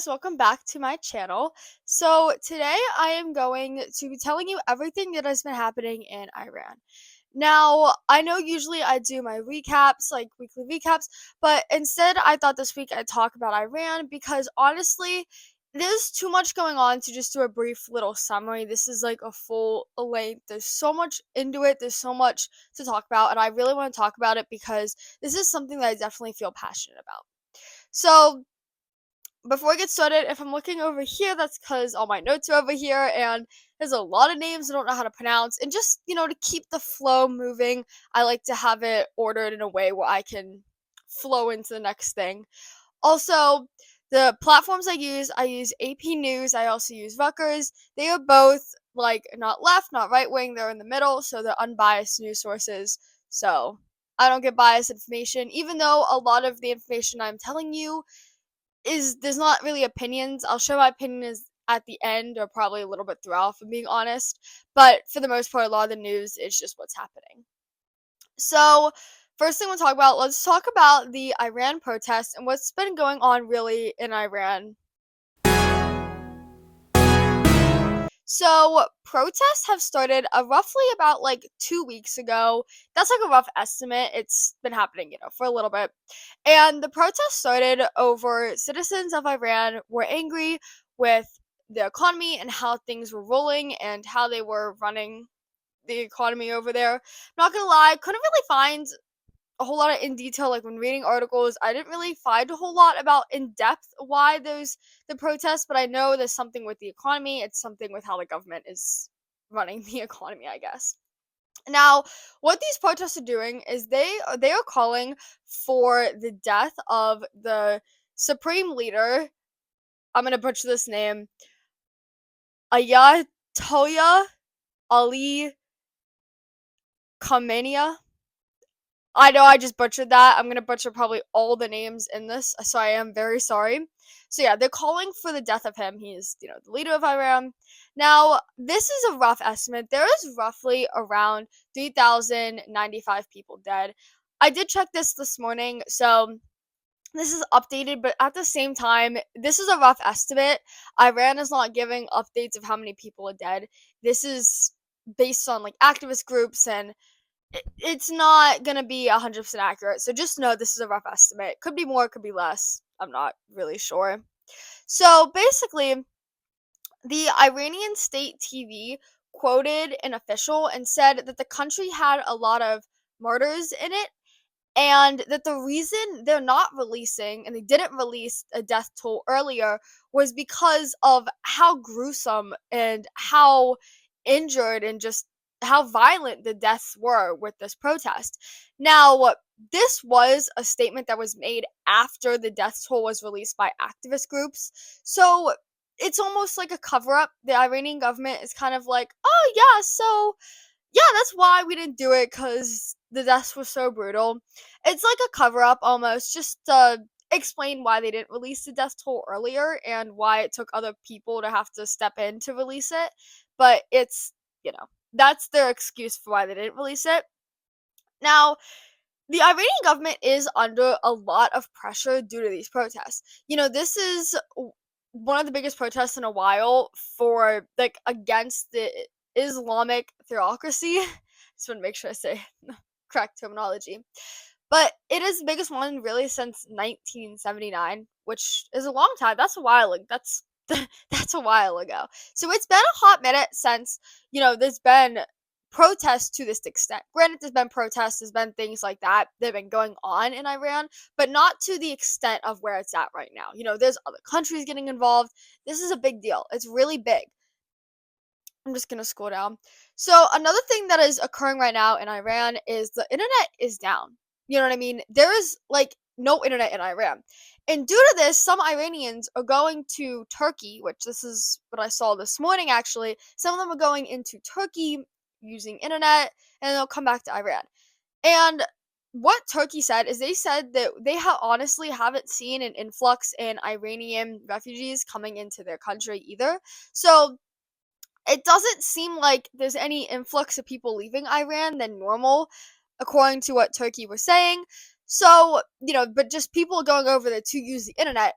guys, welcome back to my channel. So today I am going to be telling you everything that has been happening in Iran. Now, I know usually I do my recaps, like weekly recaps, but instead I thought this week I'd talk about Iran because honestly, there's too much going on to just do a brief little summary. This is like a full length. There's so much into it. There's so much to talk about, and I really want to talk about it because this is something that I definitely feel passionate about. So, before I get started, if I'm looking over here, that's because all my notes are over here, and there's a lot of names I don't know how to pronounce. And just, to keep the flow moving, I like to have it ordered in a way where I can flow into the next thing. Also, the platforms I use AP News, I also use Rutgers. They are both, like, not left, not right wing, they're in the middle, so they're unbiased news sources. So, I don't get biased information, even though a lot of the information I'm telling you is there's not really opinions. I'll show my opinions at the end or probably a little bit throughout, if I'm being honest. But for the most part, a lot of the news is just what's happening. So, first thing we'll talk about, let's talk about the Iran protests and what's been going on really in Iran. So, protests have started roughly about like 2 weeks ago. That's like a rough estimate. It's been happening, for a little bit. And the protests started over citizens of Iran were angry with the economy and how things were rolling and how they were running the economy over there. Not gonna lie, couldn't really find a whole lot of in detail, like when reading articles I didn't really find a whole lot about in depth why there's the protests, but I know there's something with the economy. It's something with how the government is running the economy, I guess. Now, what these protests are doing is they are calling for the death of the supreme leader. I'm gonna butcher this name, Ayatollah Ali Khamenei. I know I just butchered that. I'm gonna butcher probably all the names in this, so I am very sorry. So yeah, they're calling for the death of him. He's, the leader of Iran. Now, this is a rough estimate. There is roughly around 3,095 people dead. I did check this morning, so this is updated, but at the same time, this is a rough estimate. Iran is not giving updates of how many people are dead. This is based on like activist groups, and it's not gonna be 100% accurate. So just know this is a rough estimate. Could be more, could be less. I'm not really sure. So basically, the Iranian state TV quoted an official and said that the country had a lot of murders in it, and that the reason they're not releasing and they didn't release a death toll earlier was because of how gruesome and how injured and just how violent the deaths were with this protest. Now, this was a statement that was made after the death toll was released by activist groups. So it's almost like a cover up. The Iranian government is kind of like, oh, yeah, so yeah, that's why we didn't do it, because the deaths were so brutal. It's like a cover up almost, just to explain why they didn't release the death toll earlier and why it took other people to have to step in to release it. But it's, that's their excuse for why they didn't release it. Now, the Iranian government is under a lot of pressure due to these protests. This is one of the biggest protests in a while for, like, against the Islamic theocracy. Just want to make sure I say correct terminology. But it is the biggest one really since 1979, which is a long time. That's a while. That's a while ago. So it's been a hot minute since, there's been protests to this extent. Granted, there's been protests, there's been things like that that have been going on in Iran, but not to the extent of where it's at right now. There's other countries getting involved. This is a big deal. It's really big. I'm just gonna scroll down. So another thing that is occurring right now in Iran is the internet is down. You know what I mean? There is like no internet in Iran. And due to this, some Iranians are going to Turkey, which this is what I saw this morning actually. Some of them are going into Turkey using internet, and they'll come back to Iran. And what Turkey said is they said that they honestly haven't seen an influx in Iranian refugees coming into their country either. So it doesn't seem like there's any influx of people leaving Iran than normal, according to what Turkey was saying. So, but just people going over there to use the internet.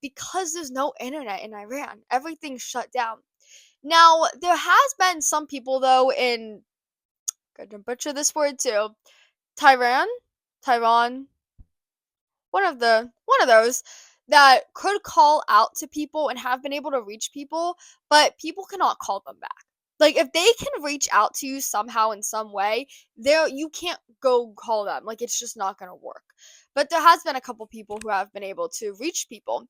because there's no internet in Iran. Everything's shut down. Now, there has been some people though in, gonna butcher this word too, Tehran, Tehran, one of those that could call out to people and have been able to reach people, but people cannot call them back. Like if they can reach out to you somehow in some way, there you can't go call them. Like it's just not going to work. But there has been a couple people who have been able to reach people,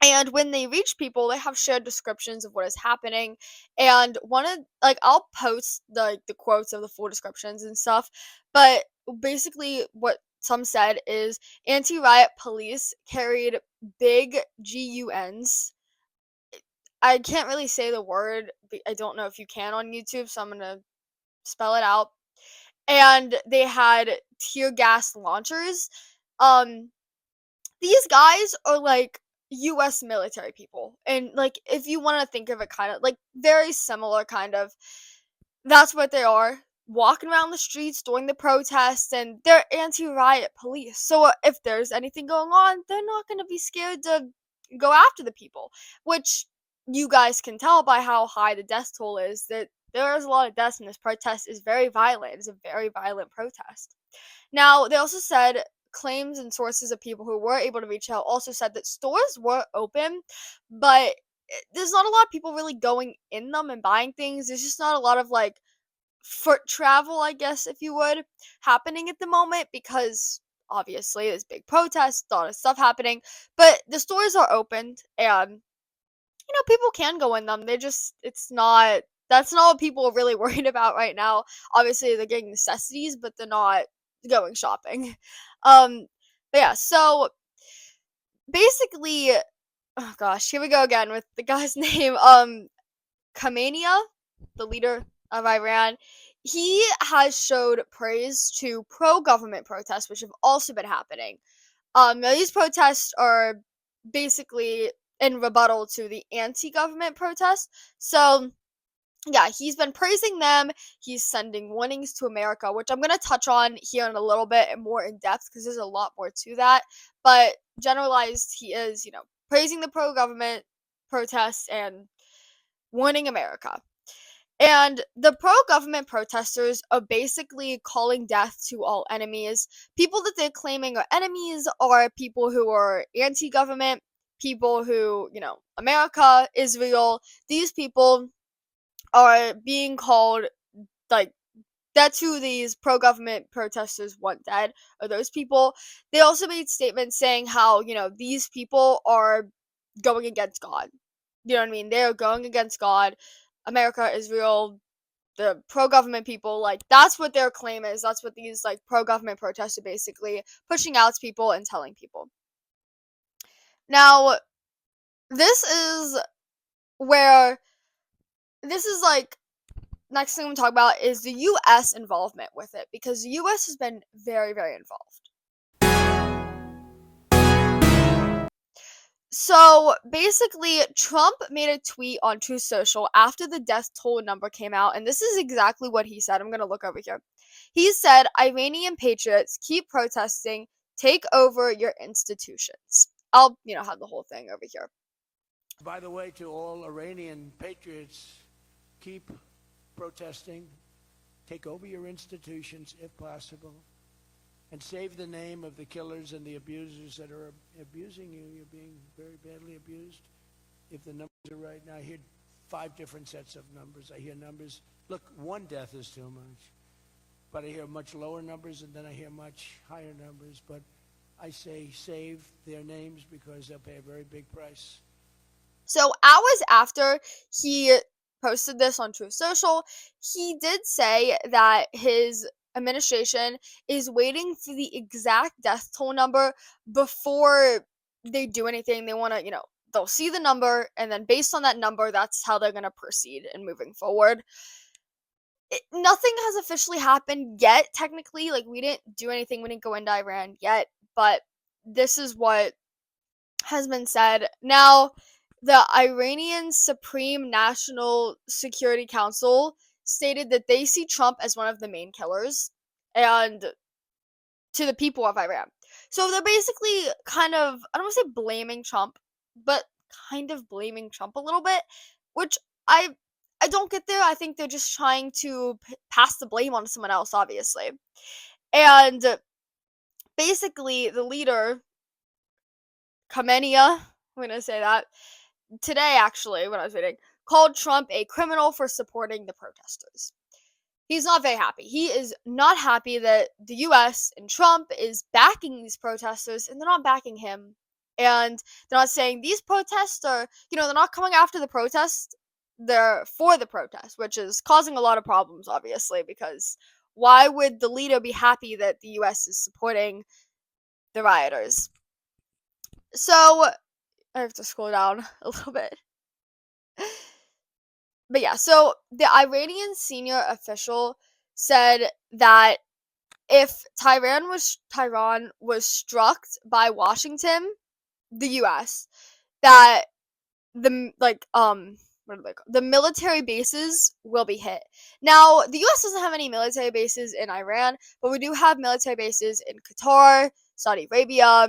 and when they reach people, they have shared descriptions of what is happening. And one of, like, I'll post the quotes of the full descriptions and stuff, but basically what some said is anti-riot police carried big guns. I can't really say the word. I don't know if you can on YouTube, so I'm gonna spell it out. And they had tear gas launchers. um these guys are like US military people. And like if you want to think of it kind of like very similar kind of, that's what they are. Walking around the streets during the protests, and they're anti-riot police. So if there's anything going on, they're not going to be scared to go after the people, which you guys can tell by how high the death toll is that there is a lot of deaths, and this protest is very violent. It's a very violent protest. Now, they also said claims and sources of people who were able to reach out also said that stores were open, but there's not a lot of people really going in them and buying things. There's just not a lot of like foot travel, I guess, if you would, happening at the moment because obviously there's big protests, a lot of stuff happening. But the stores are opened, and people can go in them. They just, it's not, that's not what people are really worried about right now. Obviously, they're getting necessities, but they're not going shopping. Um, but yeah, so basically, oh gosh, here we go again with the guy's name. Khamenei, the leader of Iran, he has showed praise to pro-government protests, which have also been happening. Now these protests are basically in rebuttal to the anti-government protests. So yeah, he's been praising them. He's sending warnings to America, which I'm gonna touch on here in a little bit and more in depth because there's a lot more to that. But generalized, he is, praising the pro-government protests and warning America. And the pro government protesters are basically calling death to all enemies. People that they're claiming are enemies are people who are anti government, people who, America, Israel, these people are being called, like, that's who these pro government protesters want dead, are those people. They also made statements saying how, these people are going against God. You know what I mean? They are going against God, America, Israel, the pro-government people. Like, that's what their claim is. That's what these, like, pro-government protests are basically pushing out to people and telling people. Now, this is where, this is, like, next thing I'm talking about is the US involvement with it, because the US has been very, very involved. So basically, Trump made a tweet on Truth Social after the death toll number came out, and this is exactly what he said. I'm gonna look over here. He said, Iranian patriots, keep protesting, take over your institutions. I'll, have the whole thing over here. By the way, to all Iranian patriots, keep protesting, take over your institutions if possible, and save the name of the killers and the abusers that are abusing you. You're being very badly abused. If the numbers are right, now I hear 5 different sets of numbers. I hear numbers, look, 1 death is too much. But I hear much lower numbers, and then I hear much higher numbers. But I say save their names because they'll pay a very big price. So hours after he posted this on Truth Social, he did say that his administration is waiting for the exact death toll number before they do anything. They want to, they'll see the number, and then based on that number, that's how they're going to proceed in moving forward. Nothing has officially happened yet, technically. Like, we didn't do anything, we didn't go into Iran yet, but this is what has been said. Now, the Iranian Supreme National Security Council stated that they see Trump as one of the main killers, and to the people of Iran. So they're basically kind of, I don't want to say blaming Trump, but kind of blaming Trump a little bit, which I I don't get there. I think they're just trying to pass the blame on someone else, obviously. And basically, the leader, Kamenia, I'm gonna say that today, actually, when I was reading, called Trump a criminal for supporting the protesters. He's not very happy. He is not happy that the US and Trump is backing these protesters and they're not backing him. And they're not saying these protests are, they're not coming after the protest. They're for the protest, which is causing a lot of problems, obviously, because why would the leader be happy that the US is supporting the rioters? So, I have to scroll down a little bit. But yeah, so the Iranian senior official said that if Tehran was struck by Washington, the US, that the what are they called? The military bases will be hit. Now, the US doesn't have any military bases in Iran, but we do have military bases in Qatar, Saudi Arabia.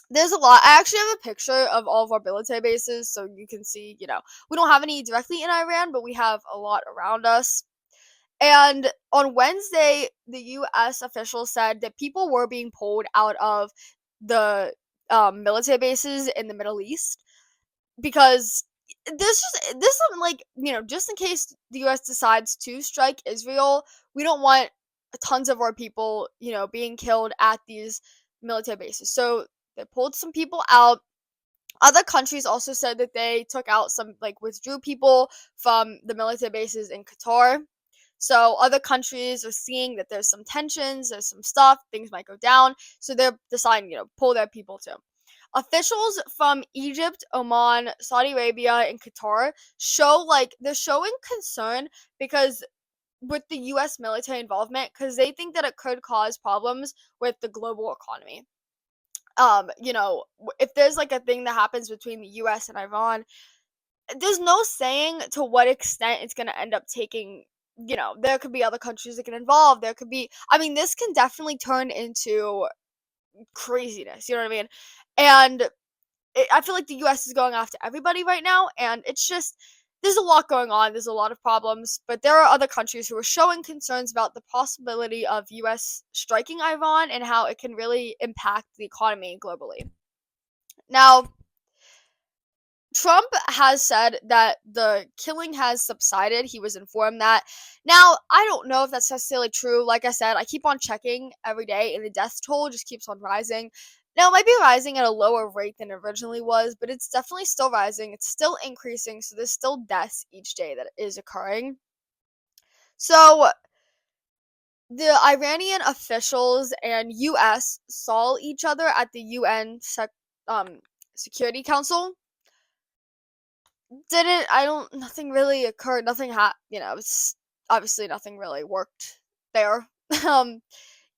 There's a lot. I actually have a picture of all of our military bases, so you can see, we don't have any directly in Iran, but we have a lot around us. And on Wednesday, the US officials said that people were being pulled out of the military bases in the Middle East because this is like, just in case the US decides to strike Israel, we don't want tons of our people, being killed at these military bases. So they pulled some people out. Other countries also said that they took out some, like, withdrew people from the military bases in Qatar. So other countries are seeing that there's some tensions, there's some stuff, things might go down. So they're deciding, pull their people too. Officials from Egypt, Oman, Saudi Arabia, and Qatar they're showing concern because with the US military involvement, because they think that it could cause problems with the global economy. If there's like a thing that happens between the US and Iran, there's no saying to what extent it's going to end up taking. There could be other countries that get involved. There could be, I mean, this can definitely turn into craziness, you know what I mean? And I feel like the US is going after everybody right now, and it's just, there's a lot going on. There's a lot of problems, but there are other countries who are showing concerns about the possibility of US striking Iran and how it can really impact the economy globally. Now, Trump has said that the killing has subsided. He was informed that. Now, I don't know if that's necessarily true. Like I said, I keep on checking every day, and the death toll just keeps on rising. Now, it might be rising at a lower rate than it originally was, but it's definitely still rising. It's still increasing, so there's still deaths each day that is occurring. So, the Iranian officials and US saw each other at the UN Security Council. Nothing really occurred, it's obviously nothing really worked there.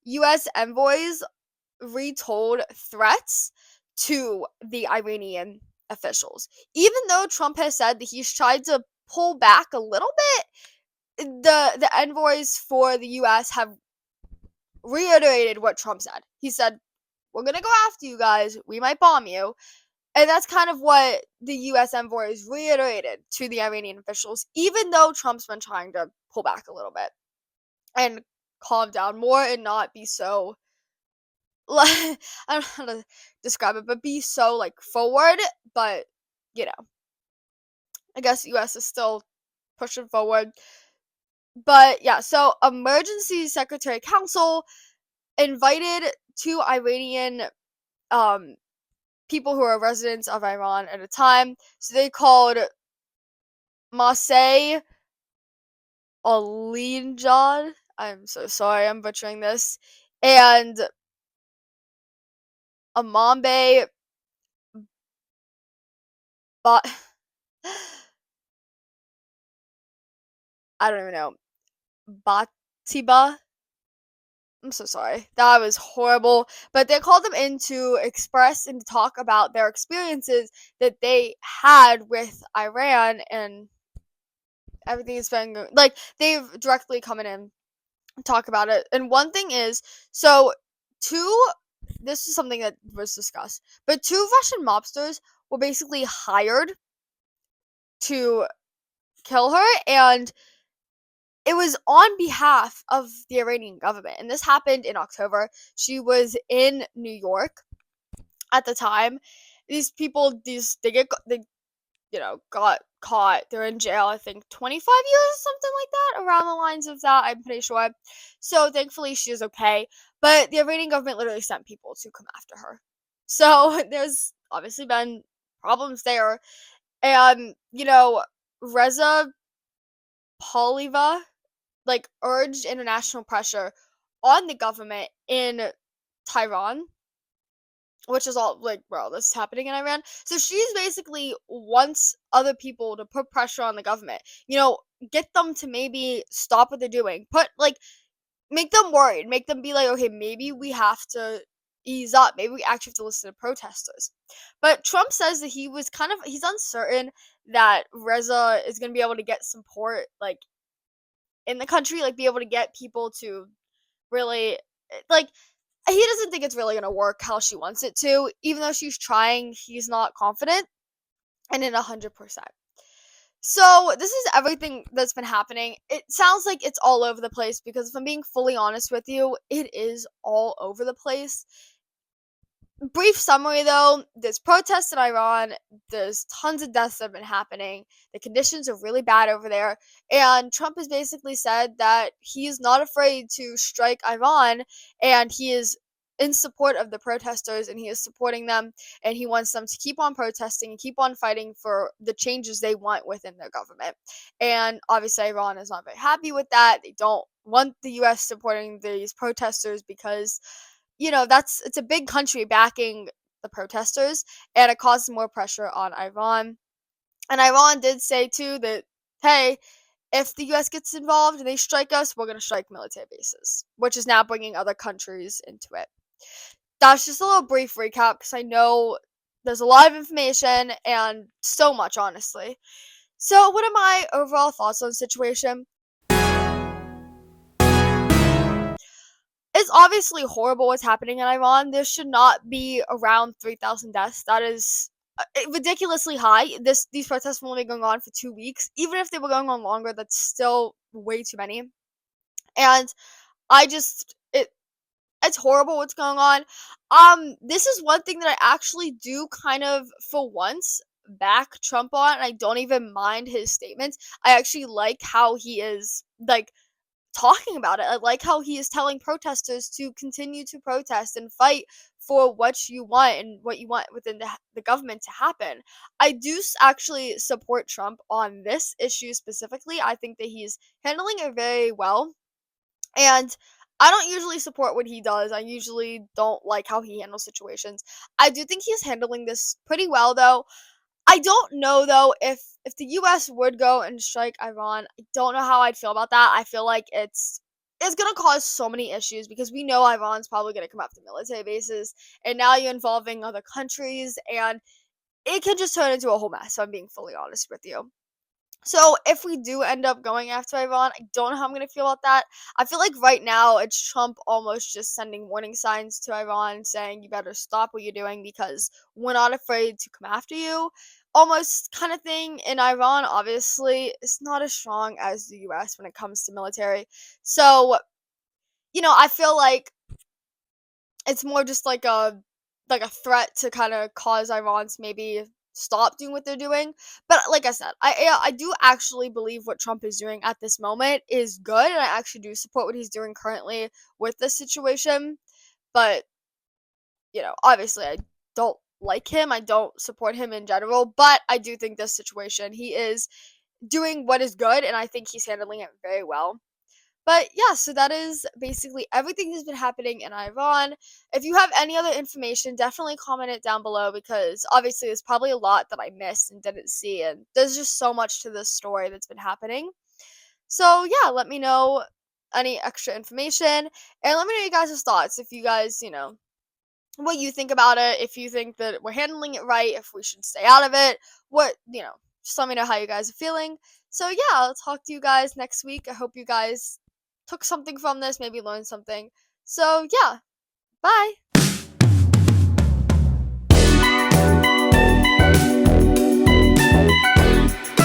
US envoys retold threats to the Iranian officials. Even though Trump has said that he's tried to pull back a little bit, the envoys for the US have reiterated what Trump said. He said, "We're gonna go after you guys, we might bomb you." And that's kind of what the US envoys reiterated to the Iranian officials, even though Trump's been trying to pull back a little bit and calm down more and not be so, I don't know how to describe it, but be so, forward. But, I guess US is still pushing forward. But yeah, so Emergency Secretary Council invited two Iranian people who are residents of Iran at a time. So they called Masay Alinjad. I'm so sorry, I'm butchering this. And Amambe, but I don't even know. Batiba. I'm so sorry. That was horrible. But they called them in to express and talk about their experiences that they had with Iran and everything has been they've directly come in and talk about it. And one thing is, so this is something that was discussed, but two Russian mobsters were basically hired to kill her, and it was on behalf of the Iranian government. And this happened in October. She was in New York at the time. These people, they got caught. They're in jail, I think 25 years or something like that, around the lines of that, I'm pretty sure. So thankfully she is okay. But the Iranian government literally sent people to come after her. So there's obviously been problems there. And, Reza Pahlavi, like, urged international pressure on the government in Tehran, which is all like, bro, this is happening in Iran. So she's basically wants other people to put pressure on the government. Get them to maybe stop what they're doing. Make them worried. Make them be like, okay, maybe we have to ease up. Maybe we actually have to listen to protesters. But Trump says that he's uncertain that Reza is gonna be able to get support like in the country, like be able to get people to really like he doesn't think it's really gonna work how she wants it to. Even though she's trying, he's not confident and in 100%. So this is everything that's been happening. It sounds like it's all over the place because if I'm being fully honest with you, it is all over the place. Brief summary though, there's protests in Iran, there's tons of deaths that have been happening, the conditions are really bad over there, and Trump has basically said that he is not afraid to strike Iran, and he is in support of the protesters, and he is supporting them, and he wants them to keep on protesting and keep on fighting for the changes they want within their government. And obviously Iran is not very happy with that. They don't want the US supporting these protesters because it's a big country backing the protesters, and it causes more pressure on Iran. And Iran did say too that, hey, if the US gets involved and they strike us, we're going to strike military bases, which is now bringing other countries into it. That's just a little brief recap because I know there's a lot of information and so much, honestly. So, what are my overall thoughts on the situation? It's obviously horrible what's happening in Iran. There should not be around 3,000 deaths. That is ridiculously high. These protests were only going on for 2 weeks. Even if they were going on longer, that's still way too many. And I just it's horrible what's going on. This is one thing that I actually do kind of, for once, back Trump on, and I don't even mind his statements. I actually like how he is like talking about it. I like how he is telling protesters to continue to protest and fight for what you want and what you want within the government to happen. I do actually support Trump on this issue specifically. I think that he's handling it very well. And I don't usually support what he does. I usually don't like how he handles situations. I do think he's handling this pretty well though. I don't know though if the US would go and strike Iran. I don't know how I'd feel about that. I feel like it's going to cause so many issues because we know Iran's probably going to come after military bases, and now you're involving other countries, and it can just turn into a whole mess, if I'm being fully honest with you. So if we do end up going after Iran, I don't know how I'm gonna feel about that. I feel like right now it's Trump almost just sending warning signs to Iran saying you better stop what you're doing because we're not afraid to come after you. Almost kind of thing. In Iran, obviously, is not as strong as the US when it comes to military. So, I feel like it's more just like a threat to kind of cause Iran to maybe stop doing what they're doing. But like I said, I do actually believe what Trump is doing at this moment is good, and I actually do support what he's doing currently with this situation. But obviously, I don't like him. I don't support him in general. But I do think this situation, he is doing what is good, and I think he's handling it very well. But yeah, so that is basically everything that's been happening in Iran. If you have any other information, definitely comment it down below because obviously there's probably a lot that I missed and didn't see, and there's just so much to this story that's been happening. So yeah, let me know any extra information and let me know you guys' thoughts if you guys, what you think about it, if you think that we're handling it right, if we should stay out of it, just let me know how you guys are feeling. So yeah, I'll talk to you guys next week. I hope you guys took something from this, maybe learned something. So yeah, bye.